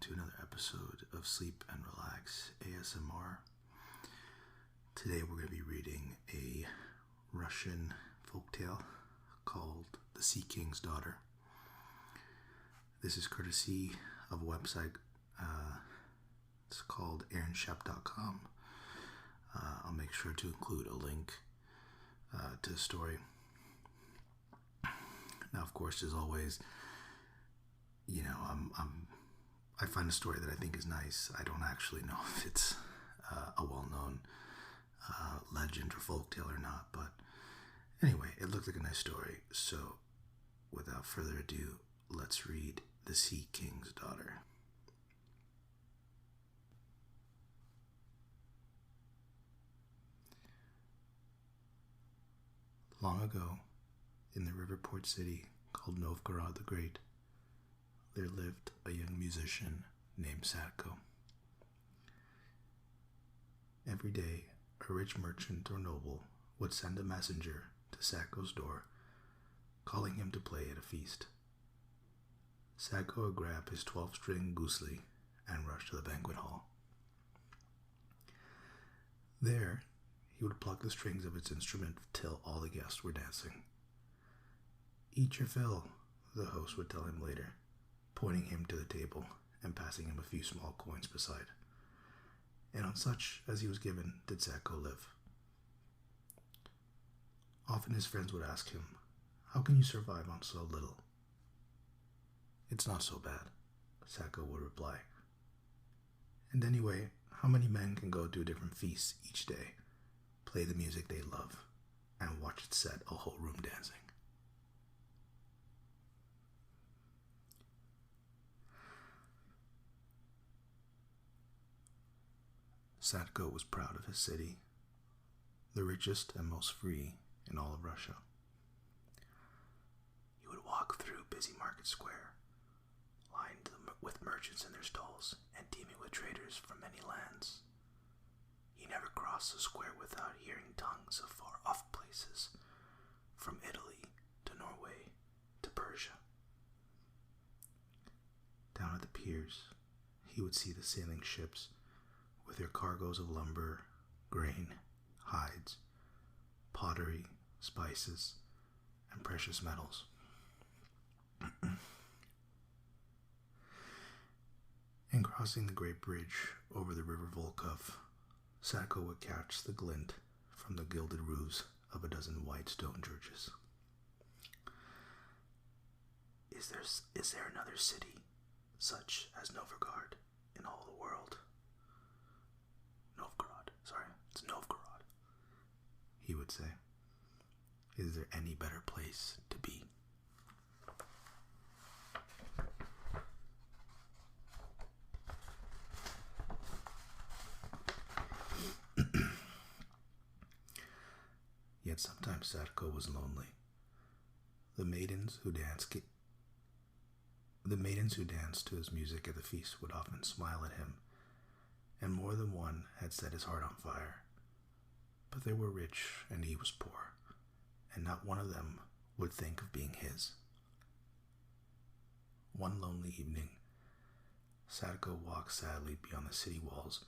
to another episode of Sleep and Relax ASMR. Today we're going to be reading a Russian folktale called The Sea King's Daughter. This is courtesy of a website. It's called aaronshep.com. I'll make sure to include a link to the story. Now, of course, as always, I find a story that I think is nice. I don't actually know if it's a well-known legend or folktale or not, but anyway, it looked like a nice story. So, without further ado, let's read The Sea King's Daughter. Long ago, in the river port city called Novgorod the Great, there lived a young musician named Sadko. Every day, a rich merchant or noble would send a messenger to Sadko's door, calling him to play at a feast. Sadko would grab his 12-string gusli and rush to the banquet hall. There, he would pluck the strings of its instrument till all the guests were dancing. "Eat your fill," the host would tell him later, pointing him to the table and passing him a few small coins beside. And on such as he was given did Sadko live. Often his friends would ask him, "How can you survive on so little?" "It's not so bad," Sadko would reply. "And anyway, how many men can go to a different feast each day, play the music they love, and watch it set a whole room dancing?" Sadko was proud of his city, the richest and most free in all of Russia. He would walk through busy market square, lined with merchants in their stalls and teeming with traders from many lands. He never crossed the square without hearing tongues of far-off places, from Italy to Norway to Persia. Down at the piers, he would see the sailing ships with their cargoes of lumber, grain, hides, pottery, spices, and precious metals. In crossing the great bridge over the river Volkhov, Sadko would catch the glint from the gilded roofs of a dozen white stone churches. Is there another city such as Novgorod in all the world? It's Novgorod, he would say. Is there any better place to be? Yet sometimes Sadko was lonely. The maidens who danced to his music at the feast would often smile at him, and more than one had set his heart on fire. But they were rich and he was poor, and not one of them would think of being his. One lonely evening, Sadko walked sadly beyond the city walls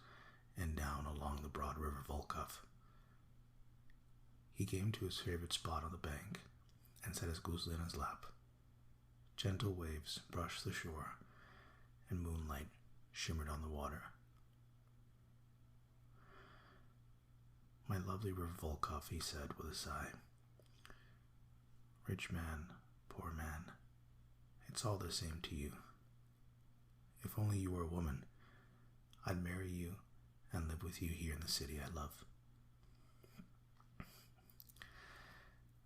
and down along the broad river Volkhov. He came to his favorite spot on the bank and set his gusli in his lap. Gentle waves brushed the shore, and moonlight shimmered on the water. "My lovely river Volkhov," he said with a sigh. "Rich man, poor man, it's all the same to you. If only you were a woman, I'd marry you and live with you here in the city I love."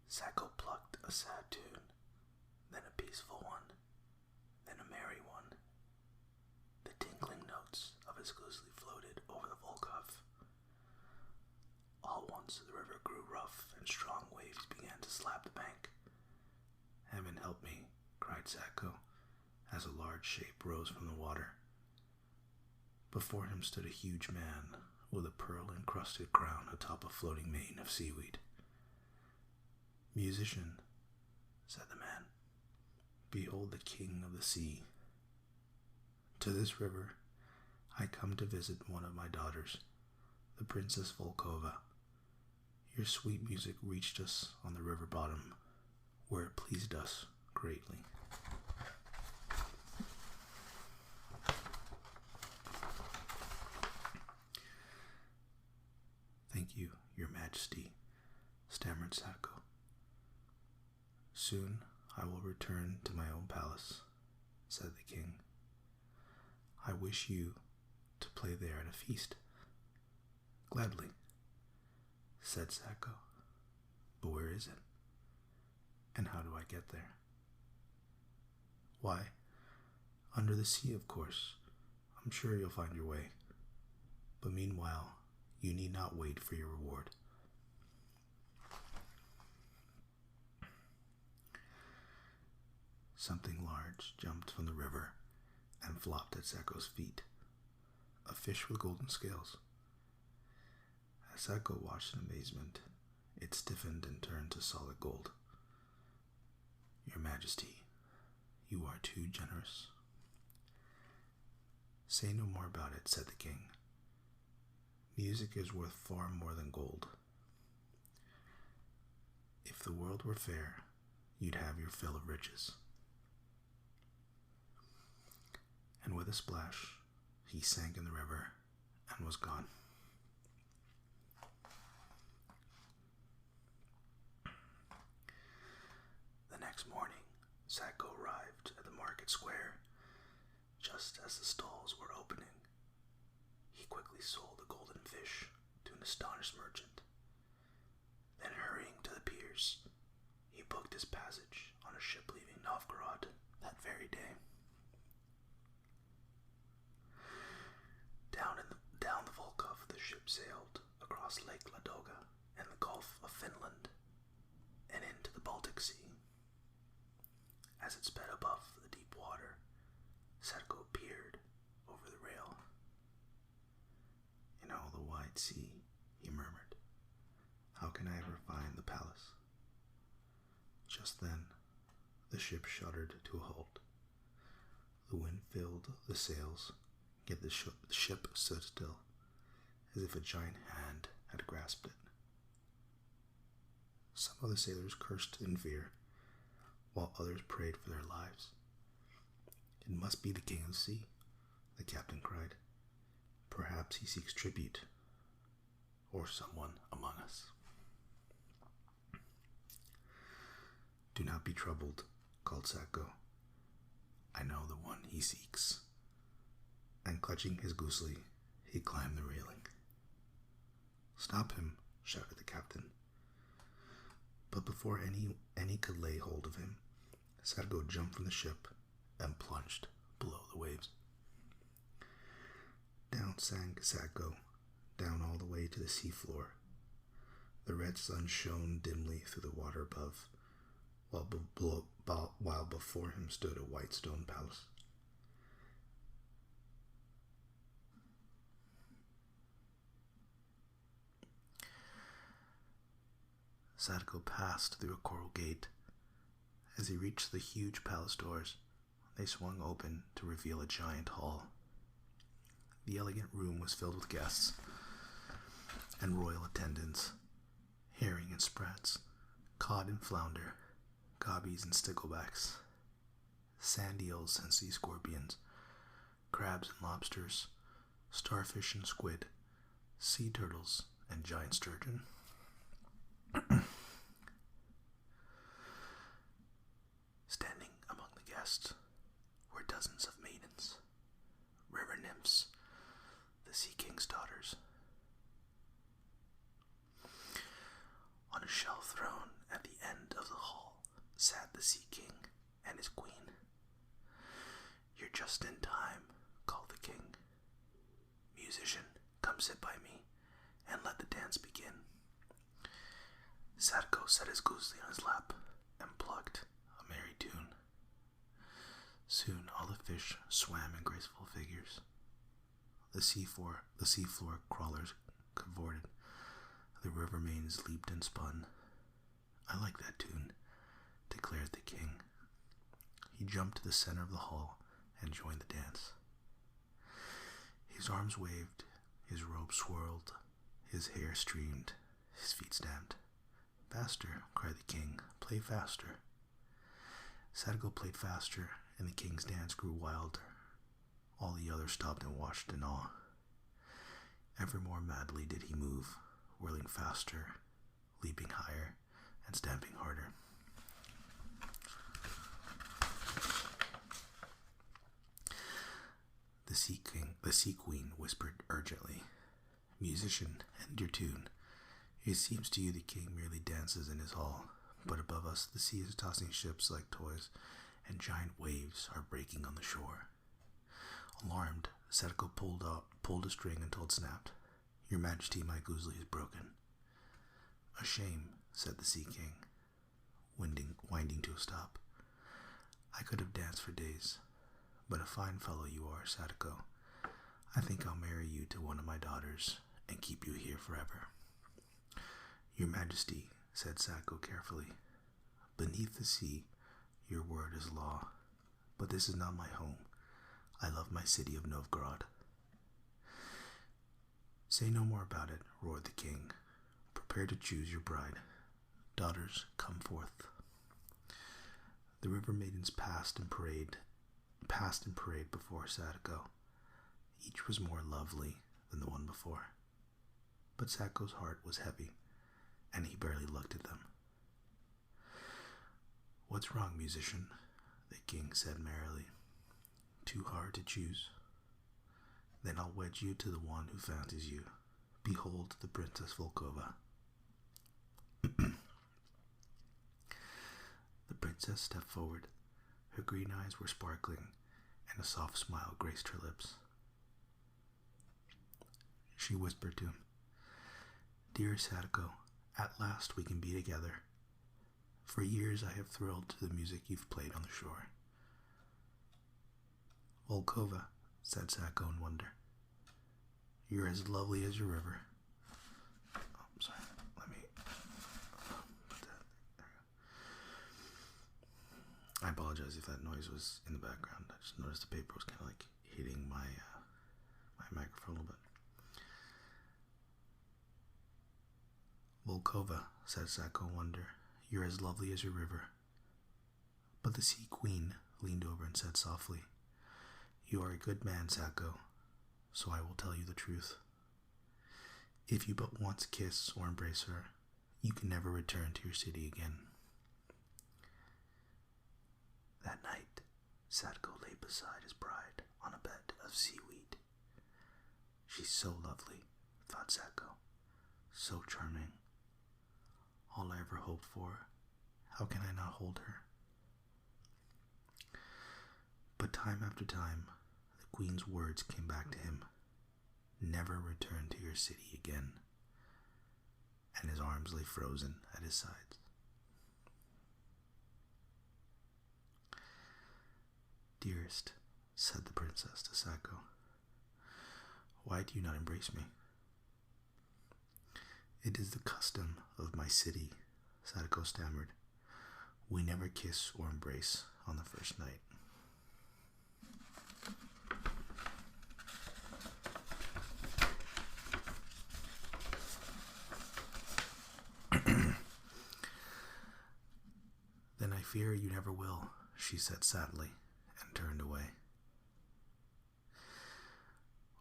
Sadko plucked a sad tune, then a peaceful one, then a merry one. The tinkling notes of his gusli floated over the Volkhov. All at once the river grew rough and strong waves began to slap the bank. "Heaven help me," cried Sadko, as a large shape rose from the water. Before him stood a huge man with a pearl-encrusted crown atop a floating mane of seaweed. "Musician," said the man, "behold the king of the sea. To this river I come to visit one of my daughters, the Princess Volkova. Your sweet music reached us on the river bottom, where it pleased us greatly. Thank you, Your Majesty, stammered Sadko. Soon I will return to my own palace, said the king. I wish you to play there at a feast. Gladly, said Sadko. But where is it? And how do I get there? Why, under the sea, of course. I'm sure you'll find your way. But meanwhile, you need not wait for your reward. Something large jumped from the river and flopped at Sadko's feet. A fish with golden scales. As Sadko watched in amazement, it stiffened and turned to solid gold. Your Majesty, you are too generous. Say no more about it, said the king. Music is worth far more than gold. If the world were fair, you'd have your fill of riches. And with a splash, he sank in the river and was gone. The next morning, Sadko arrived at the market square just as the stalls were opening. He quickly sold the golden fish to an astonished merchant. Then hurrying to the piers, he booked his passage on a ship leaving Novgorod that very day. Down the Volkhov, the ship sailed across Lake Ladoga and the Gulf of Finland and into the Baltic Sea. As it sped above the deep water, Sadko peered over the rail. In all the wide sea, he murmured, how can I ever find the palace? Just then, the ship shuddered to a halt. The wind filled the sails, yet the ship stood still, as if a giant hand had grasped it. Some of the sailors cursed in fear, while others prayed for their lives. It must be the king of the sea, the captain cried. Perhaps he seeks tribute, or someone among us. Do not be troubled, called Sadko. I know the one he seeks. And clutching his gusli, he climbed the railing. Stop him, shouted the captain. But before any could lay hold of him, Sadko jumped from the ship and plunged below the waves. Down sank Sadko, down all the way to the seafloor. The red sun shone dimly through the water above, while before him stood a white stone palace. Sadko passed through a coral gate. As he reached the huge palace doors, they swung open to reveal a giant hall. The elegant room was filled with guests and royal attendants, herring and sprats, cod and flounder, gobbies and sticklebacks, sand eels and sea scorpions, crabs and lobsters, starfish and squid, sea turtles and giant sturgeon. Standing among the guests were dozens of maidens, river nymphs, the Sea King's daughters. On a shelf throne at the end of the hall sat the Sea King and his queen. You're just in time, called the king. Musician, come sit by me and let the dance begin. Sadko set his gusli on his lap and plucked a merry tune. Soon all the fish swam in graceful figures. The seafloor crawlers cavorted. The river mains leaped and spun. I like that tune, declared the king. He jumped to the center of the hall and joined the dance. His arms waved, his robe swirled, his hair streamed, his feet stamped. "Faster," cried the king, "play faster." Sadako played faster, and the king's dance grew wilder. All the others stopped and watched in awe. Ever more madly did he move, whirling faster, leaping higher, and stamping harder. The sea queen whispered urgently, "Musician, end your tune. It seems to you the king merely dances in his hall, but above us the sea is tossing ships like toys, and giant waves are breaking on the shore." Alarmed, Sadako pulled a string until it snapped. "Your Majesty, my guzli is broken." "A shame," said the Sea King, winding to a stop. "I could have danced for days, but a fine fellow you are, Sadako. I think I'll marry you to one of my daughters and keep you here forever." "Your Majesty," said Sadako carefully, "beneath the sea, your word is law, but this is not my home. I love my city of Novgorod." "Say no more about it," roared the king. "Prepare to choose your bride. Daughters, come forth." The river maidens passed in parade before Sadako. Each was more lovely than the one before. But Sadako's heart was heavy, and he barely looked at them. "What's wrong, musician?" the king said merrily. "Too hard to choose? Then I'll wed you to the one who fancies you. Behold the Princess Volkova." The princess stepped forward. Her green eyes were sparkling, and a soft smile graced her lips. She whispered to him, "Dear Sadako, at last we can be together. For years I have thrilled to the music you've played on the shore." "Volkova," said Sadako in wonder, "you're as lovely as your river." Oh, sorry. Let me put that there. I apologize if that noise was in the background. I just noticed the paper was kind of like hitting my microphone a little bit. "Volkova," said Sadako in wonder, "you're as lovely as your river." But the Sea Queen leaned over and said softly, "You are a good man, Sadako, so I will tell you the truth. If you but once kiss or embrace her, you can never return to your city again." That night, Sadako lay beside his bride on a bed of seaweed. "She's so lovely," thought Sadako, "so charming. All I ever hoped for. How can I not hold her?" But time after time, the queen's words came back to him. "Never return to your city again." And his arms lay frozen at his sides. "Dearest," said the princess to Sadako, "why do you not embrace me?" "It is the custom of my city," Sadako stammered. "We never kiss or embrace on the first night." "Then I fear you never will," she said sadly, and turned away.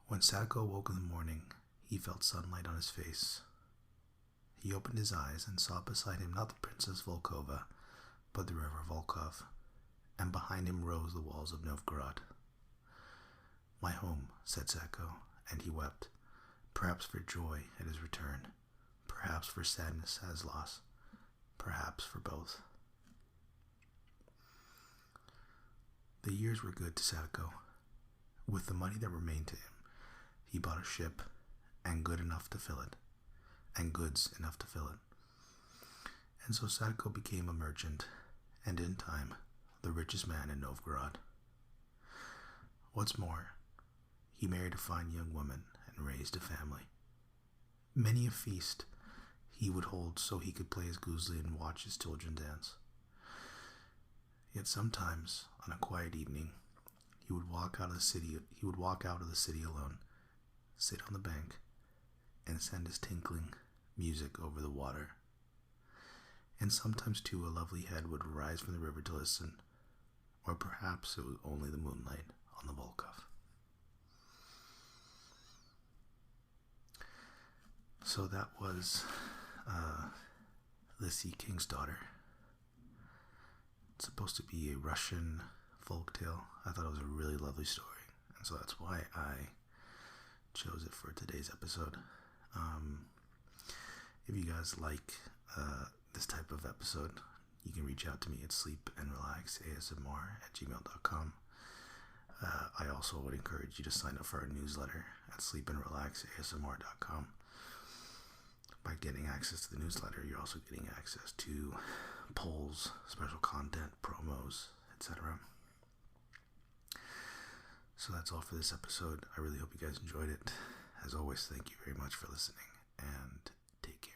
When Sadako woke in the morning, he felt sunlight on his face. He opened his eyes and saw beside him not the Princess Volkova, but the river Volkhov, and behind him rose the walls of Novgorod. "My home," said Sadako, and he wept, perhaps for joy at his return, perhaps for sadness at his loss, perhaps for both. The years were good to Sadako. With the money that remained to him, he bought a ship, and goods enough to fill it. And so Sadako became a merchant, and in time, the richest man in Novgorod. What's more, he married a fine young woman and raised a family. Many a feast he would hold so he could play his guzli and watch his children dance. Yet sometimes, on a quiet evening, he would walk out of the city alone sit on the bank, and send his tinkling music over the water. And sometimes, too, a lovely head would rise from the river to listen, or perhaps it was only the moonlight on the Volkhov. So that was The Sea King's Daughter. It's supposed to be a Russian folktale. I thought it was a really lovely story, and so that's why I chose it for today's episode. If you guys like this type of episode, you can reach out to me at sleepandrelaxasmr@gmail.com. I also would encourage you to sign up for our newsletter at sleepandrelaxasmr.com. By getting access to the newsletter, you're also getting access to polls, special content, promos, etc. So that's all for this episode. I really hope you guys enjoyed it. As always, thank you very much for listening, and take care.